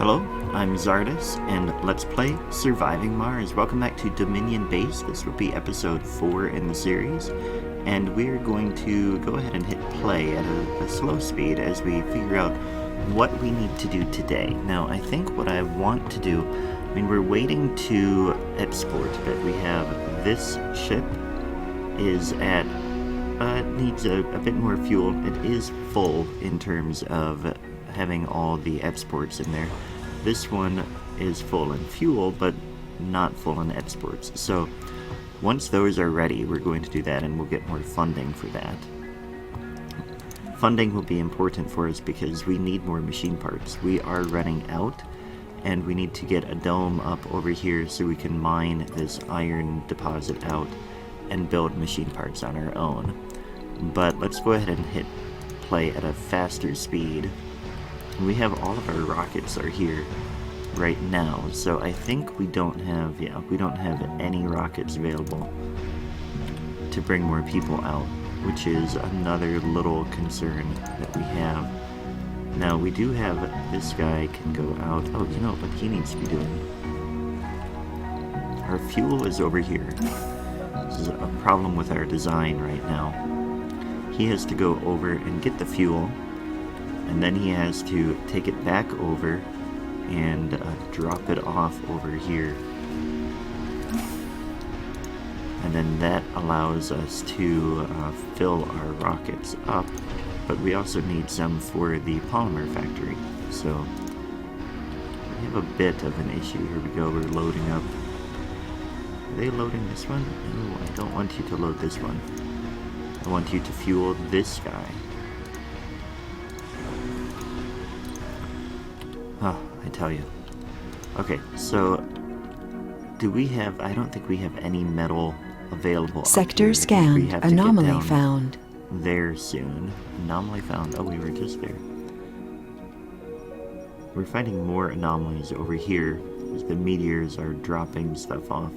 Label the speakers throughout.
Speaker 1: Hello, I'm Zardus, and let's play Surviving Mars. Welcome back to Dominion Base. This will be episode 4 in the series, and we're going to go ahead and hit play at a slow speed as we figure out what we need to do today. Now, I think what I want to do, we're waiting to export, but we have this ship is at, needs a bit more fuel. It is full in terms of having all the exports in there. This one is full in fuel, but not full in exports. So once those are ready, we're going to do that, and we'll get more funding for that. Funding will be important for us because we need more machine parts. We are running out, and we need to get a dome up over here so we can mine this iron deposit out and build machine parts on our own. But let's go ahead and hit play at a faster speed. We have all of our rockets are here right now, so I think we don't have any rockets available to bring more people out, which is another little concern that we have. Now we do have this guy can go out. Oh, you know what he needs to be doing? Our fuel is over here. This is a problem with our design right now. He has to go over and get the fuel, and then he has to take it back over and drop it off over here. And then that allows us to fill our rockets up, but we also need some for the polymer factory. So we have a bit of an issue. Here we go, we're loading up. Are they loading this one? No, I don't want you to load this one. I want you to fuel this guy. Oh, I tell you. Okay, so do we have... I don't think we have any metal available.
Speaker 2: Sector scanned. Anomaly found.
Speaker 1: There soon. Anomaly found. Oh, we were just there. We're finding more anomalies over here as the meteors are dropping stuff off.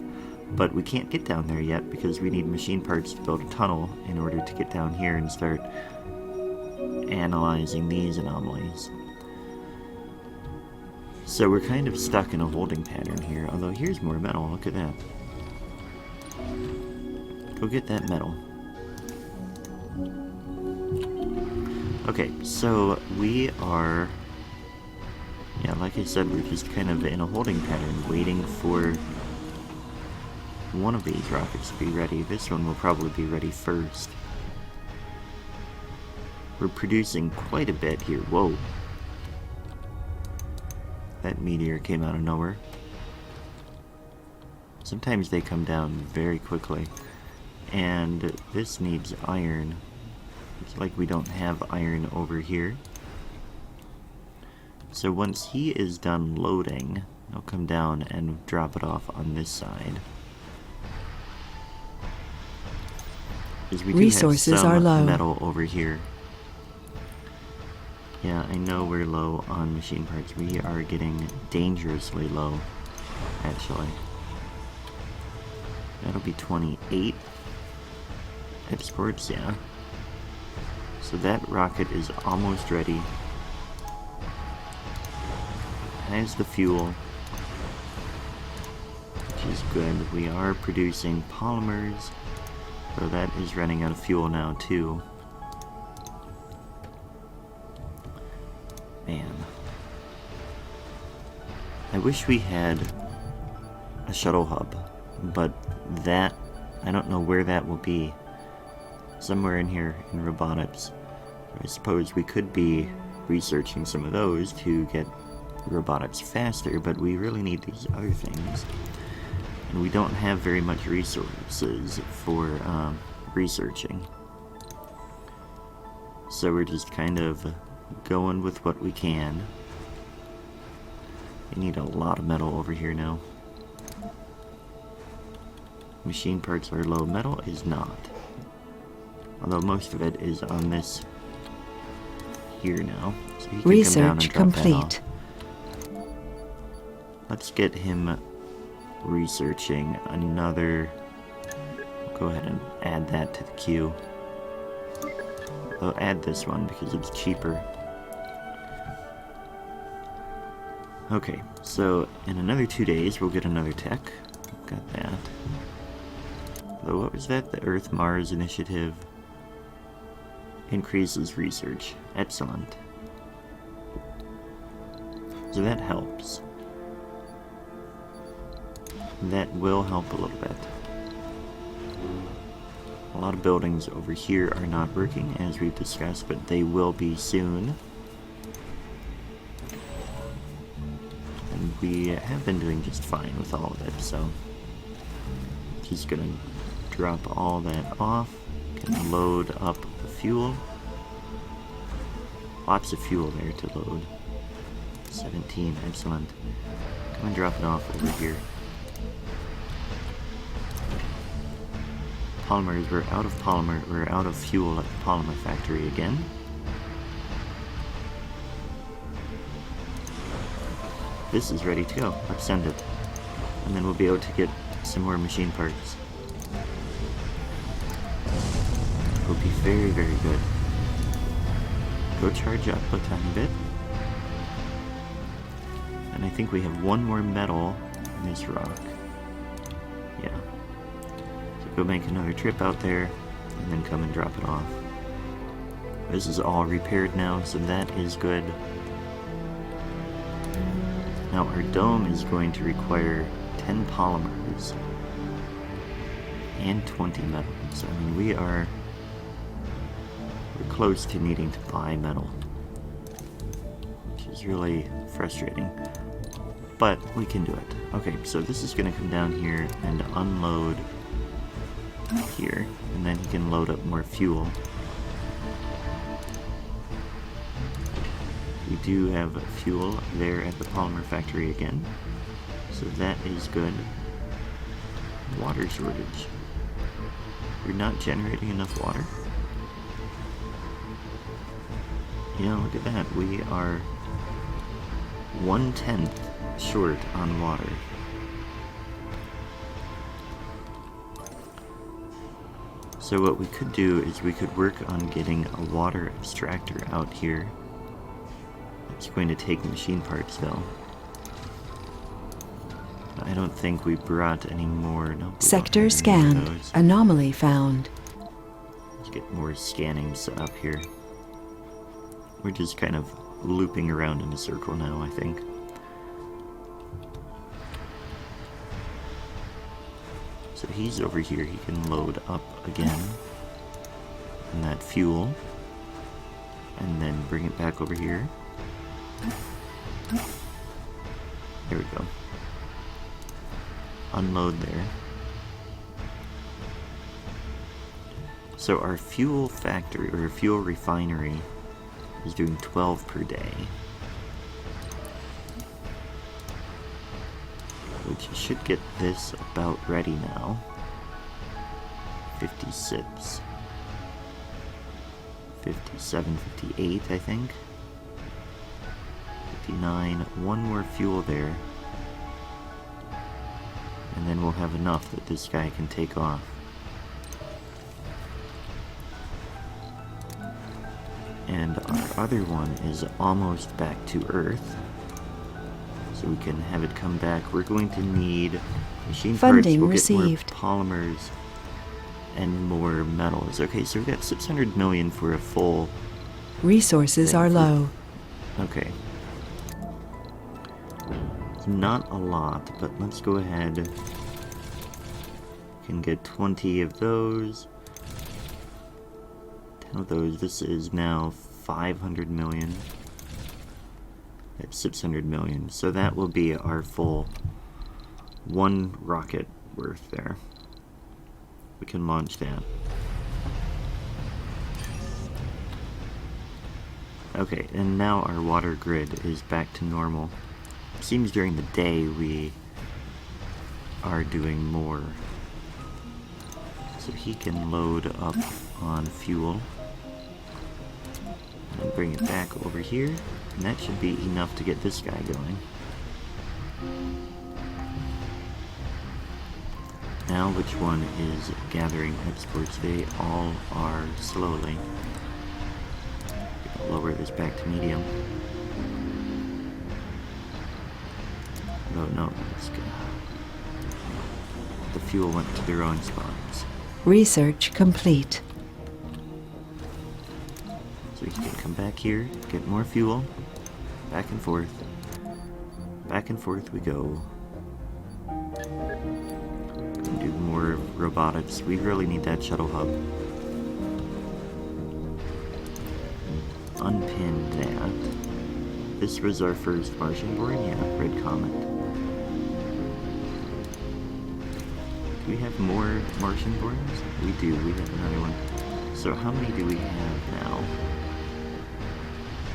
Speaker 1: But we can't get down there yet because we need machine parts to build a tunnel in order to get down here and start analyzing these anomalies. So we're kind of stuck in a holding pattern here, although here's more metal. Look at that. Go get that metal. Okay, so we are... yeah, like I said, we're just kind of in a holding pattern, waiting for one of these rockets to be ready. This one will probably be ready first. We're producing quite a bit here. Whoa. That meteor came out of nowhere. Sometimes they come down very quickly. And this needs iron. It's like we don't have iron over here. So once he is done loading, I'll come down and drop it off on this side. Because we do
Speaker 2: Resources
Speaker 1: have some
Speaker 2: are low.
Speaker 1: metal over here. Yeah, I know we're low on machine parts. We are getting dangerously low, actually. That'll be 28 exports, yeah. So that rocket is almost ready. Has the fuel, which is good. We are producing polymers, so that is running out of fuel now too. Man. I wish we had a shuttle hub, but that, I don't know where that will be. Somewhere in here in robotics. I suppose we could be researching some of those to get robotics faster, but we really need these other things. And we don't have very much resources for researching. So we're just kind of going with what we can. We need a lot of metal over here now. Machine parts are low. Metal is not. Although most of it is on this here now. So he can
Speaker 2: Research
Speaker 1: come down and drop
Speaker 2: complete.
Speaker 1: that off. Let's get him researching another... Go ahead and add that to the queue. I'll add this one because it's cheaper. Okay, so in another 2 days we'll get another tech. Got that. So what was that? The Earth-Mars Initiative increases research. Excellent. So that helps. That will help a little bit. A lot of buildings over here are not working, as we've discussed, but they will be soon. And we have been doing just fine with all of it, so just gonna drop all that off. Can load up the fuel. Lots of fuel there to load. 17, excellent. Come and drop it off over here. Polymers, we're out of fuel at the polymer factory again. This is ready to go. Let's send it. And then we'll be able to get some more machine parts. Will be very, very good. Go charge up a tiny bit. And I think we have one more metal in this rock. Yeah. So go make another trip out there, and then come and drop it off. This is all repaired now, so that is good. Now our dome is going to require 10 polymers and 20 metals. I mean, we're close to needing to buy metal, which is really frustrating. But we can do it. Okay, so this is going to come down here and unload here, and then he can load up more fuel. We do have fuel there at the polymer factory again, so that is good. Water shortage. We're not generating enough water? Yeah, look at that. We are 1/10 short on water. So what we could do is we could work on getting a water extractor out here. It's going to take machine parts though. I don't think we brought any more. No,
Speaker 2: Sector scanned. Anomaly found.
Speaker 1: Let's get more scanning set up here. We're just kind of looping around in a circle now, I think. So he's over here, he can load up again. And that fuel. And then bring it back over here. There we go. Unload there. So our fuel factory, or fuel refinery, is doing 12 per day. Which should get this about ready now. 56. 57, 58, I think. 59. One more fuel there. And then we'll have enough that this guy can take off. And our other one is almost back to Earth. So we can have it come back. We're going to need machine
Speaker 2: Funding
Speaker 1: parts. We'll
Speaker 2: received.
Speaker 1: Get more polymers and more metals. Okay, so we've got 600 million for a full...
Speaker 2: Resources are low.
Speaker 1: Okay. It's not a lot, but let's go ahead. Can get 20 of those. 10 of those. This is now 500 million. That's 600 million. So that will be our full one rocket worth there. We can launch that. Okay, and now our water grid is back to normal. It seems during the day we are doing more. So he can load up on fuel. And bring it back over here. And that should be enough to get this guy going. Now which one is gathering exports? They all are slowly. Lower this back to medium. Oh no, it's good. The fuel went to the wrong spots.
Speaker 2: Research complete.
Speaker 1: So we can come back here, get more fuel, back and forth. Back and forth we go. And do more robotics. We really need that shuttle hub. Unpin that. This was our first Martian born? Yeah, Red Comet. Do we have more Martian borns? We do, we have another one. So how many do we have now?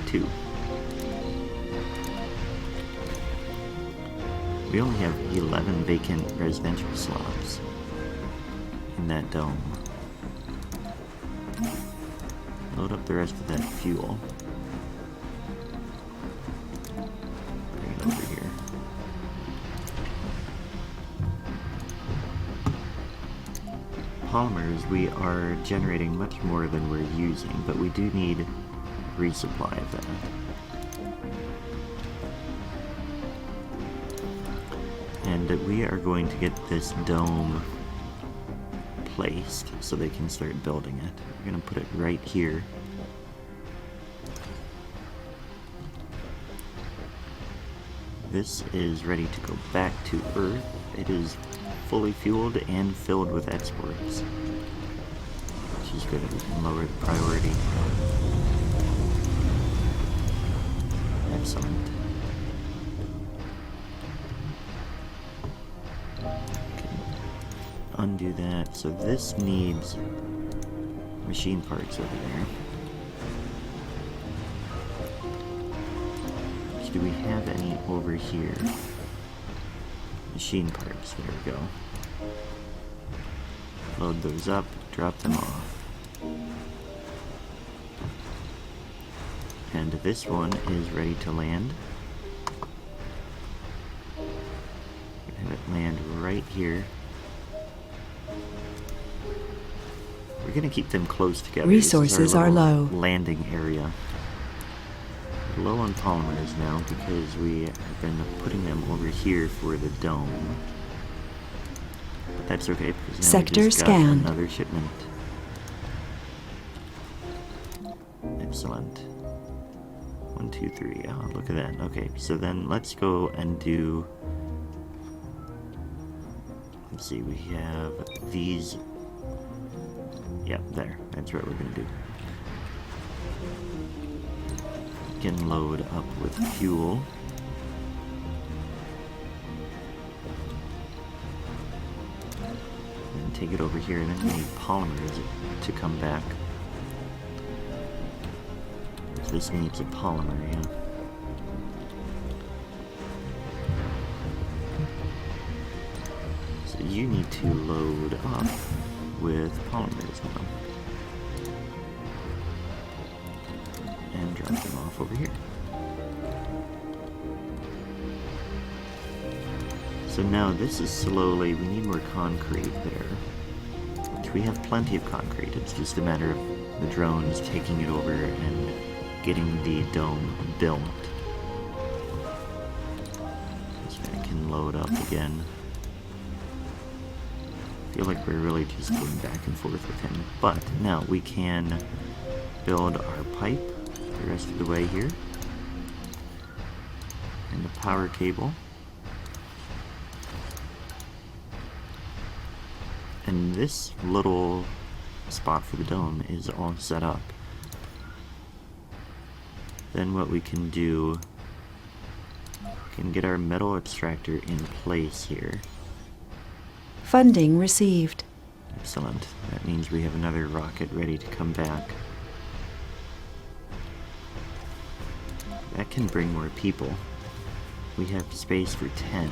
Speaker 1: 2. We only have 11 vacant residential slots in that dome. Load up the rest of that fuel. Bring it over here. Polymers, we are generating much more than we're using, but we do need resupply of that. And we are going to get this dome placed so they can start building it. We're going to put it right here. This is ready to go back to Earth. It is fully fueled and filled with exports, which is good. We can lower the priority. Excellent. Undo that. So this needs machine parts over there. Do we have any over here? Machine parts. There we go. Load those up, drop them off. And this one is ready to land. Have it land right here. We're gonna keep them close together.
Speaker 2: Resources are low.
Speaker 1: Landing area. Low on polymers now because we have been putting them over here for the dome. But that's okay because now
Speaker 2: Sector
Speaker 1: we just got
Speaker 2: scanned.
Speaker 1: another shipment. Excellent. 1, 2, 3. Oh, look at that. Okay, so then let's go and do. Let's see. We have these. Yep, there. That's what we're gonna do. Can load up with fuel. And take it over here, and then we need polymers to come back. This needs a polymer, yeah. So you need to load up with polymers now. And drop them off over here. So now this is slowly, we need more concrete there. Which we have plenty of concrete, it's just a matter of the drones taking it over and getting the dome built. So I can load up again. I feel like we're really just going back and forth with him. But now we can build our pipe the rest of the way here. And a power cable. And this little spot for the dome is all set up. Then what we can do, we can get our metal extractor in place here.
Speaker 2: Funding received.
Speaker 1: Excellent. That means we have another rocket ready to come back. That can bring more people. We have space for 10.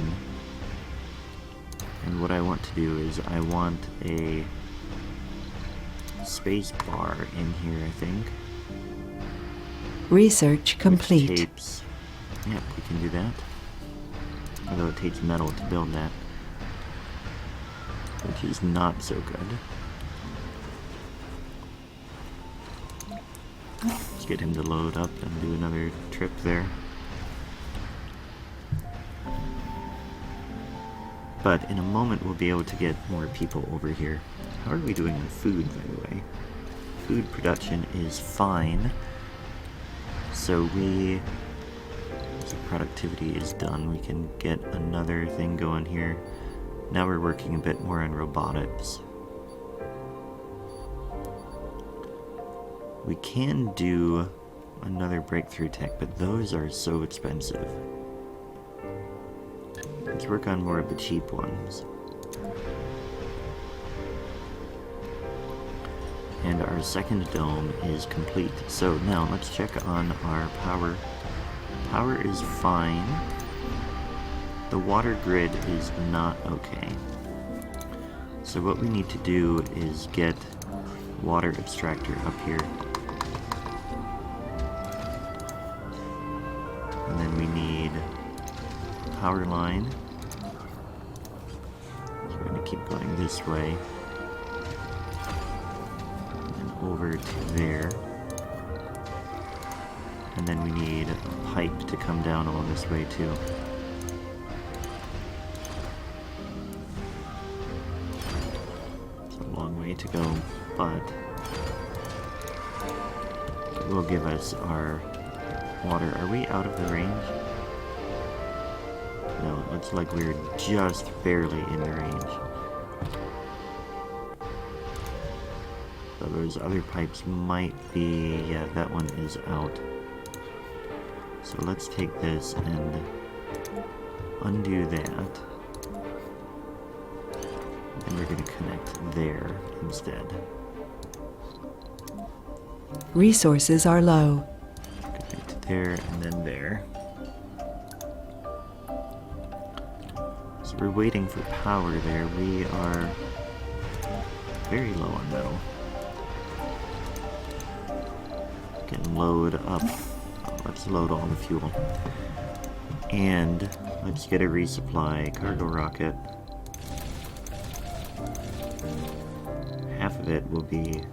Speaker 1: And what I want to do is I want a space bar in here, I think.
Speaker 2: Research complete.
Speaker 1: Which tapes. Yep, we can do that. Although it takes metal to build that. Which is not so good. Let's get him to load up and do another trip there. But in a moment we'll be able to get more people over here. How are we doing on food, by the way? Food production is fine. So the productivity is done. We can get another thing going here. Now we're working a bit more on robotics. We can do another breakthrough tech, but those are so expensive. Let's work on more of the cheap ones. And our second dome is complete. So now let's check on our power. Power is fine. The water grid is not okay. So what we need to do is get water extractor up here. And then we need power line. So we're going to keep going this way. Over to there, and then we need a pipe to come down along this way too. It's a long way to go, but it will give us our water. Are we out of the range? No, it looks like we're just barely in the range. So those other pipes might be, yeah, that one is out. So let's take this and undo that. And we're going to connect there instead.
Speaker 2: Resources are low.
Speaker 1: Connect there and then there. So we're waiting for power there. We are very low on metal. Can load up. Let's load all the fuel. And let's get a resupply cargo rocket. Half of it will be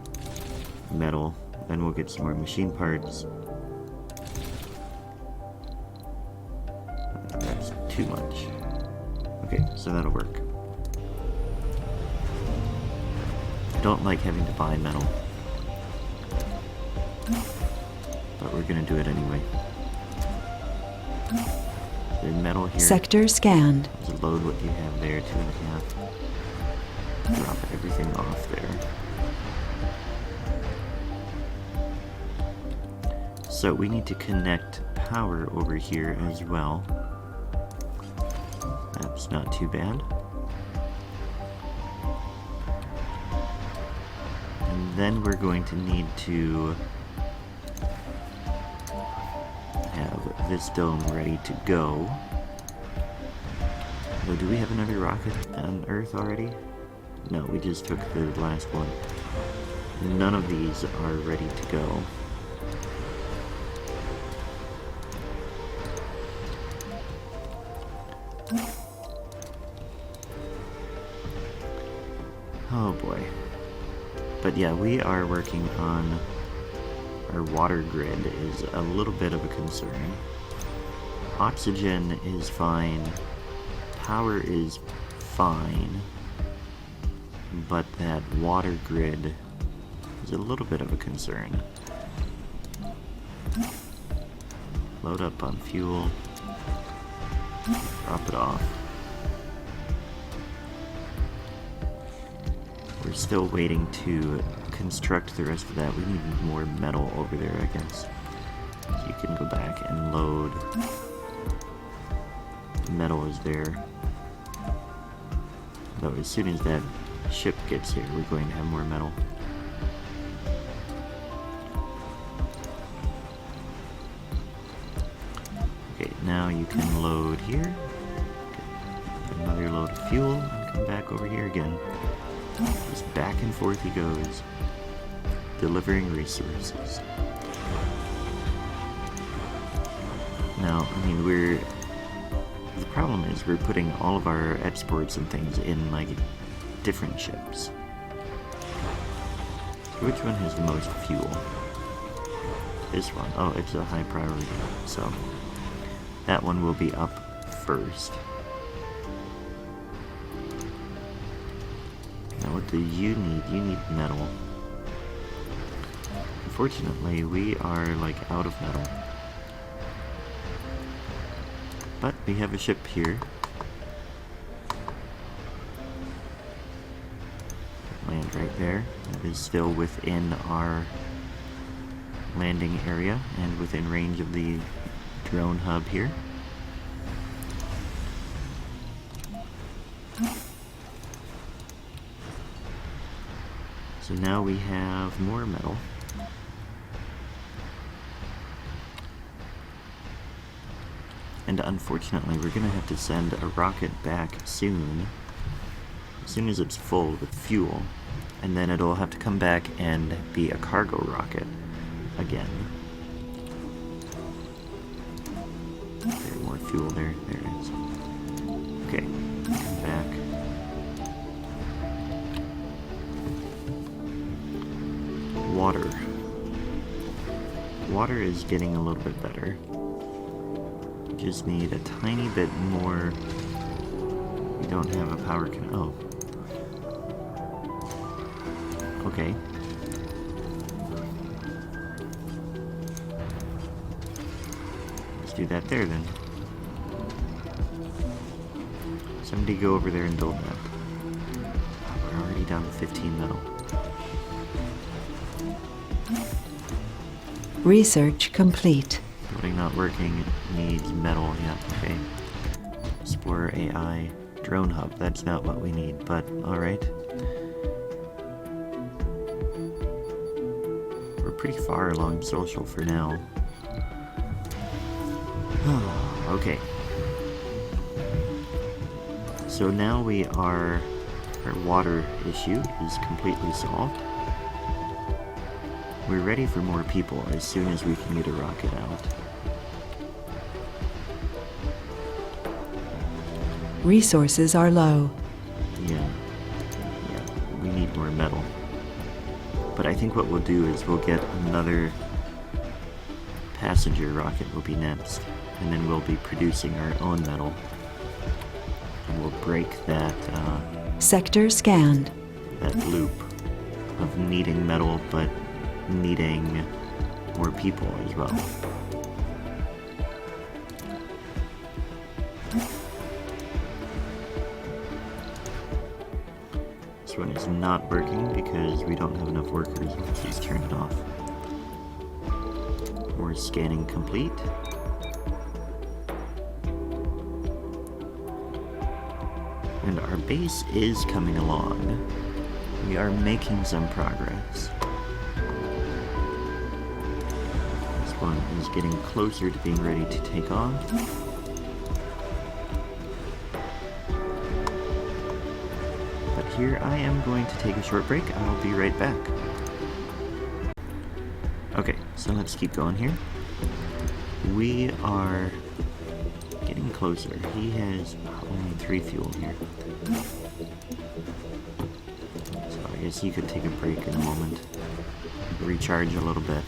Speaker 1: metal. Then we'll get some more machine parts. That's too much. Okay, so that'll work. I don't like having to buy metal. But we're gonna do it anyway. There's metal here.
Speaker 2: Sector scanned.
Speaker 1: There's a load what you have there, 2.5. Drop everything off there. So we need to connect power over here as well. That's not too bad. And then we're going to need to have this dome ready to go. Though, do we have another rocket on Earth already? No, we just took the last one. None of these are ready to go. Oh boy. But yeah, we are working on our water grid is a little bit of a concern. Oxygen is fine. Power is fine. But that water grid is a little bit of a concern. Load up on fuel. Drop it off. We're still waiting to construct the rest of that. We need more metal over there, I guess. So you can go back and load. The metal is there. Though as soon as that ship gets here, we're going to have more metal. Okay, now you can load here. Get another load of fuel and come back over here again. Just back and forth he goes, delivering resources. Now, I mean, the problem is we're putting all of our exports and things in, like, different ships. So which one has the most fuel? This one. Oh, it's a high priority, so that one will be up first. Now what do you need? You need metal. Unfortunately, we are like out of metal. But we have a ship here. Land right there. That is still within our landing area and within range of the drone hub here. So now we have more metal. And unfortunately, we're gonna have to send a rocket back soon. As soon as it's full with fuel. And then it'll have to come back and be a cargo rocket again. There, more fuel there. There it is. Okay, come back. Water. Water is getting a little bit better. Just need a tiny bit more. We don't have a power oh. Okay. Let's do that there then. Somebody go over there and build that. We're already down to 15 metal.
Speaker 2: Research complete.
Speaker 1: Building not working, needs metal, yeah, okay. Explorer AI, drone hub, that's not what we need, but alright. We're pretty far along social for now. Okay. So now our water issue is completely solved. We're ready for more people as soon as we can get a rocket out.
Speaker 2: Resources are low.
Speaker 1: Yeah, we need more metal. But I think what we'll do is we'll get another passenger rocket will be next, and then we'll be producing our own metal. And we'll break that,
Speaker 2: Sector scanned.
Speaker 1: that loop of needing metal, but needing more people as well. This one is not working because we don't have enough workers. Please turn it off. We're scanning complete. And our base is coming along. We are making some progress. This one is getting closer to being ready to take off. But here I am going to take a short break. I'll be right back. Okay, so let's keep going here. We are getting closer. He has only 3 fuel here. So I guess he could take a break in a moment. Recharge a little bit.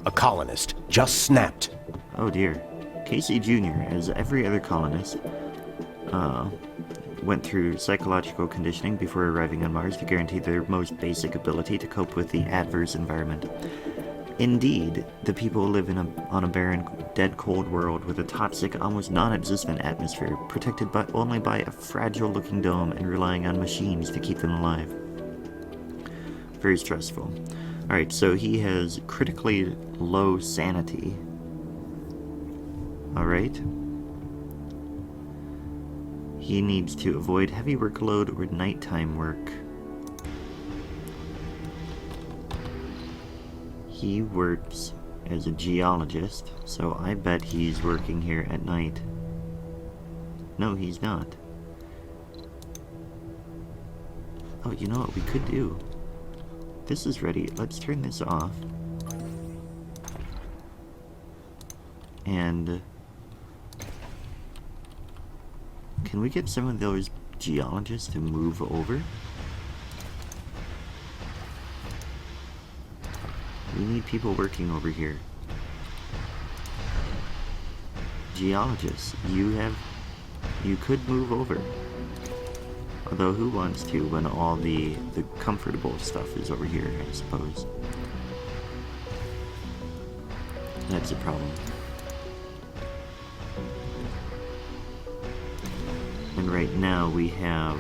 Speaker 3: A colonist just snapped.
Speaker 1: Oh dear. Casey Jr., as every other colonist, went through psychological conditioning before arriving on Mars to guarantee their most basic ability to cope with the adverse environment. Indeed, the people live on a barren, dead cold world with a toxic, almost non-existent atmosphere, protected only by a fragile-looking dome and relying on machines to keep them alive. Very stressful. Alright, so he has critically low sanity. Alright. He needs to avoid heavy workload or nighttime work. He works as a geologist, so I bet he's working here at night. No, he's not. Oh, you know what we could do? This is ready. Let's turn this off. And can we get some of those geologists to move over? We need people working over here. Geologists, you could move over. Although who wants to when all the comfortable stuff is over here, I suppose. That's a problem. And right now we have...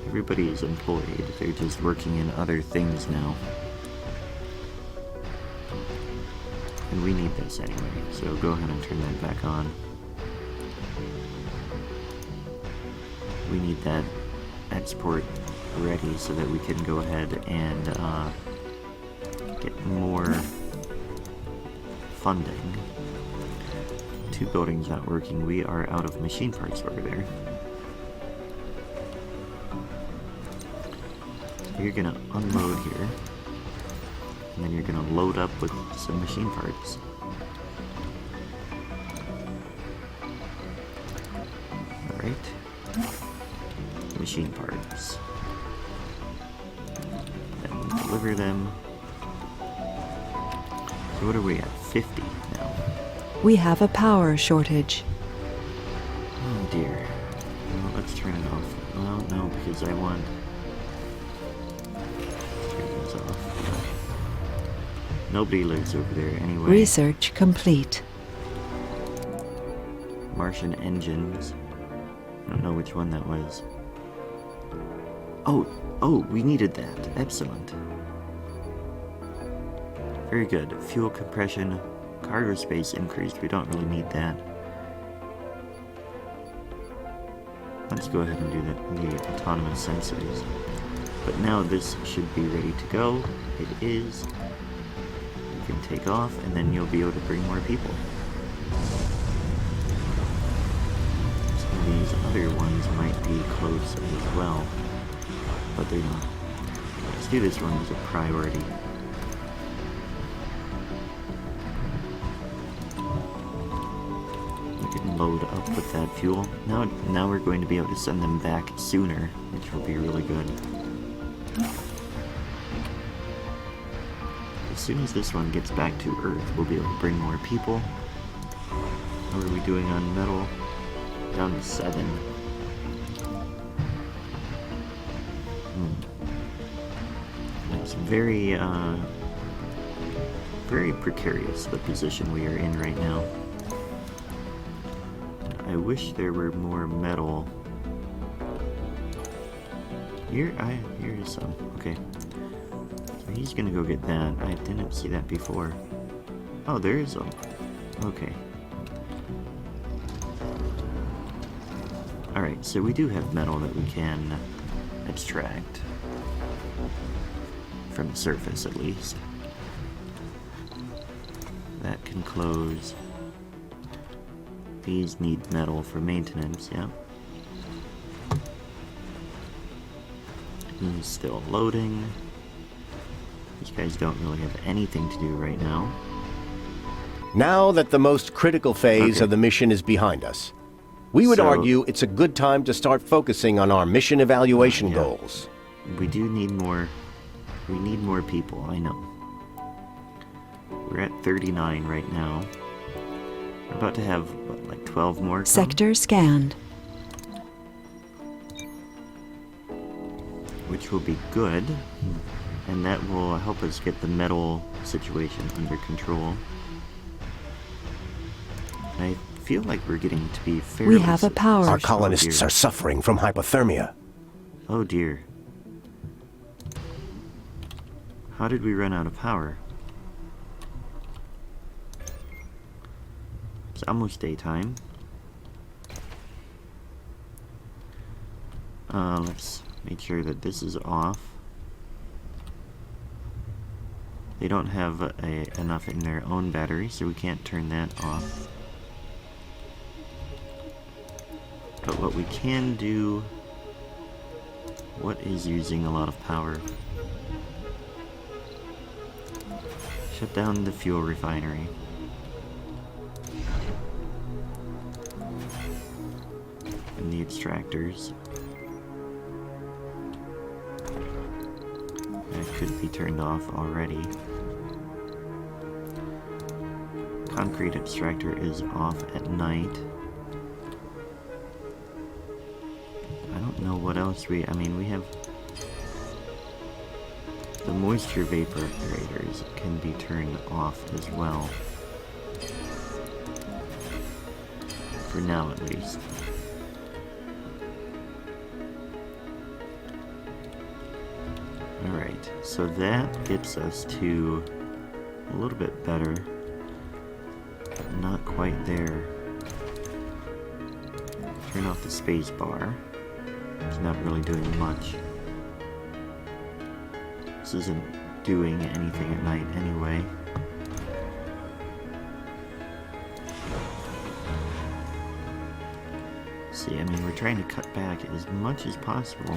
Speaker 1: everybody is employed. They're just working in other things now. And we need this anyway, so go ahead and turn that back on. We need that export ready so that we can go ahead and get more funding. 2 buildings not working. We are out of machine parts over there. So you're gonna unload here, and then you're gonna load up with some machine parts. Alright. Machine parts. Then deliver them. So what are we at? 50 now.
Speaker 2: We have a power shortage.
Speaker 1: Oh dear. Well, let's turn it off. Well, no, because I want... turn this off. Nobody lives over there anyway.
Speaker 2: Research complete.
Speaker 1: Martian engines. I don't know which one that was. Oh, we needed that. Excellent. Very good. Fuel compression, cargo space increased. We don't really need that. Let's go ahead and do the autonomous sensors. But now this should be ready to go. It is. You can take off, and then you'll be able to bring more people. Some of these other ones might be close as well, but they're not. Let's do this one as a priority. We can load up with that fuel. Now we're going to be able to send them back sooner, which will be really good. As soon as this one gets back to Earth, we'll be able to bring more people. How are we doing on metal? Down to 7. It's very precarious, the position we are in right now. I wish there were more metal. Here is some. Okay. So he's gonna go get that. I didn't see that before. Oh, there is some. Okay. Alright, so we do have metal that we can extract. From the surface, at least. That can close. These need metal for maintenance, yeah. He's still loading. These guys don't really have anything to do right now.
Speaker 3: Now that the most critical phase of the mission is behind us, we would argue it's a good time to start focusing on our mission evaluation goals.
Speaker 1: We do need more. We need more people, I know. We're at 39 right now. We're about to have, what, like 12 more come?
Speaker 2: Sector scanned.
Speaker 1: Which will be good. And that will help us get the metal situation under control. I feel like we're getting to be fairly...
Speaker 2: We have a power.
Speaker 3: Our colonists are suffering from hypothermia.
Speaker 1: Oh dear. How did we run out of power? It's almost daytime. Let's make sure that this is off. They don't have enough in their own battery, so we can't turn that off. But what we can do... What is using a lot of power? Shut down the fuel refinery. And the extractors. That could be turned off already. Concrete extractor is off at night. else? I mean, we have the moisture vaporizers can be turned off as well. For now, at least. Alright, so that gets us to a little bit better. Not quite there. Turn off the space bar. It's not really doing much. This isn't doing anything at night anyway. See, I mean, we're trying to cut back as much as possible,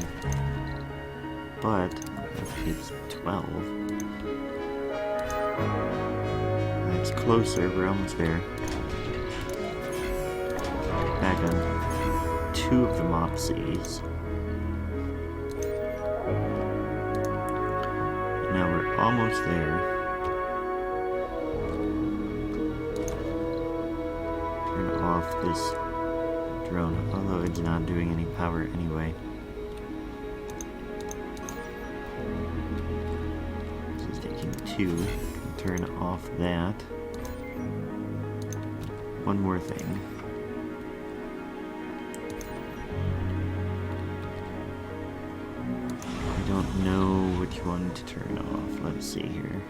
Speaker 1: but it's 12. That's closer, we're almost there. Back on 2 of the Mopsies. Now we're almost there. Turn off this drone, although it's not doing any power anyway. This is taking 2. Turn off that. One more thing. I don't know which one to turn off. Let's see here.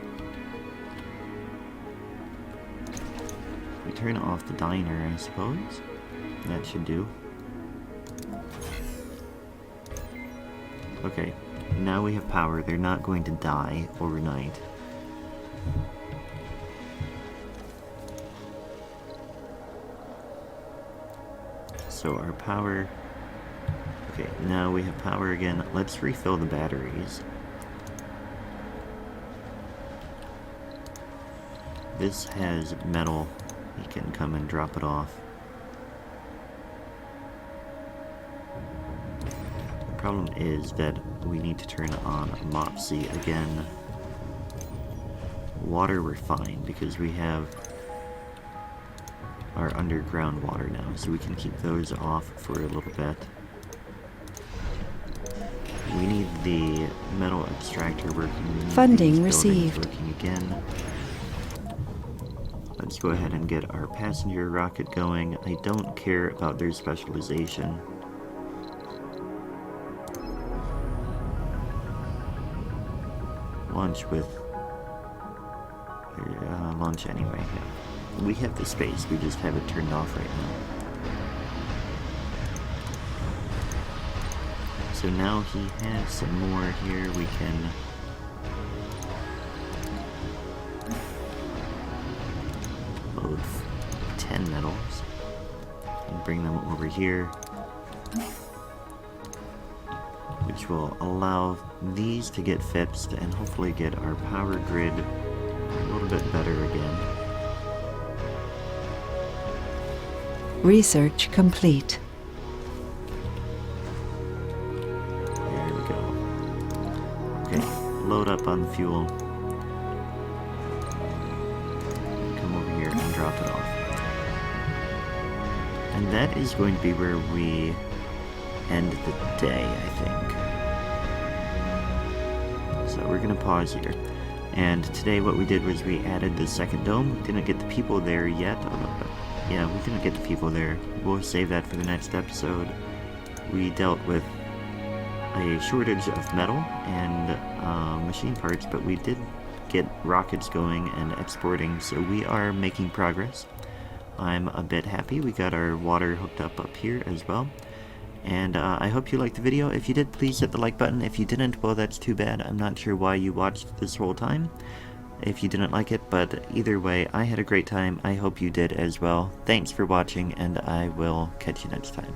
Speaker 1: We turn off the diner, I suppose. That should do. Okay, now we have power. They're not going to die overnight. So our power... Okay, now we have power again. Let's refill the batteries. This has metal. You can come and drop it off. The problem is that we need to turn on Mopsy again. Water we're fine because we have our underground water now, so we can keep those off for a little bit. We need the metal extractor working.
Speaker 2: Funding received.
Speaker 1: Working again. Let's go ahead and get our passenger rocket going. I don't care about their specialization. Launch with... launch anyway, yeah. We have the space, we just have it turned off right now. So now he has some more here, we can... load 10 metals and bring them over here, which will allow these to get fixed and hopefully get our power grid a little bit better again.
Speaker 2: Research complete.
Speaker 1: There we go. Okay, load up on the fuel. Come over here and drop it off. And that is going to be where we end the day, I think. So we're going to pause here. And today what we did was we added the second dome. We didn't get the people there yet. Yeah, we didn't get the people there. We'll save that for the next episode. We dealt with a shortage of metal and machine parts, but we did get rockets going and exporting, so we are making progress. I'm a bit happy. We got our water hooked up here as well. And I hope you liked the video. If you did, please hit the like button. If you didn't, well, that's too bad. I'm not sure why you watched this whole time if you didn't like it, but either way, I had a great time. I hope you did as well. Thanks for watching, and I will catch you next time.